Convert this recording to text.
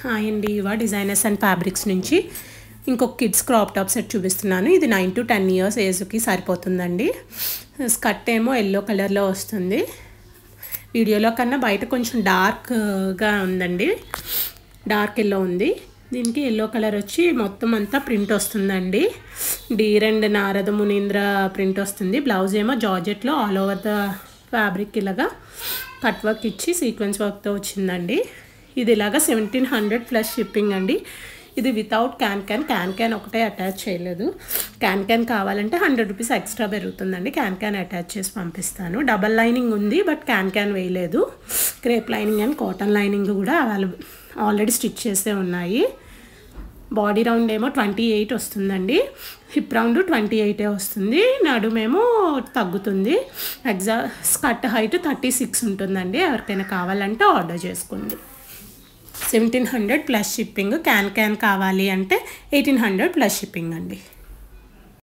Hi అండి, ఇవా designers and fabrics నుంచి ఇంకొక కిడ్స్ క్రాప్ టాప్ సెట్ చూపిస్తున్నాను. ఇది 9 to 10 years ఏజ్కి సరిపోతుందండి. స్కర్ట్ ఏమో ఎల్లో కలర్లో వస్తుంది. వీడియోలో కన్నా బయట కొంచెం డార్క్గా ఉందండి, డార్క్ ఎల్లో ఉంది. దీనికి ఎల్లో కలర్ వచ్చి మొత్తం అంతా ప్రింట్ వస్తుందండి. డీర్ అండ్ నారద మునీంద్ర ప్రింట్ వస్తుంది. బ్లౌజ్ ఏమో జార్జెట్లో ఆల్ ఓవర్ ద ఫ్యాబ్రిక్ ఇలాగా కట్ వర్క్ ఇచ్చి సీక్వెన్స్ వర్క్తో వచ్చిందండి. ఇది ఇలాగా 1700 ప్లస్ షిప్పింగ్ అండి. ఇది వితౌట్ క్యాన్ ఒకటే అటాచ్ చేయలేదు. క్యాన్ కావాలంటే 100 రూపీస్ ఎక్స్ట్రా పెరుగుతుందండి. క్యాన్ అటాచ్ చేసి పంపిస్తాను. డబల్ లైనింగ్ ఉంది, బట్ క్యాన్ వేయలేదు. Crepe lining and cotton lining కూడా ఆల్రెడీ స్టిచ్ చేసే ఉన్నాయి. బాడీ రౌండ్ ఏమో 28 వస్తుందండి. హిప్ రౌండ్ 28 వస్తుంది. నడుమేమో తగ్గుతుంది. స్కర్ట్ హైట్ 36 ఉంటుందండి. ఎవరికైనా కావాలంటే ఆర్డర్ చేసుకోండి. 1700 ప్లస్ షిప్పింగ్. క్యాన్ కావాలి అంటే 1800 ప్లస్ షిప్పింగ్ అండి.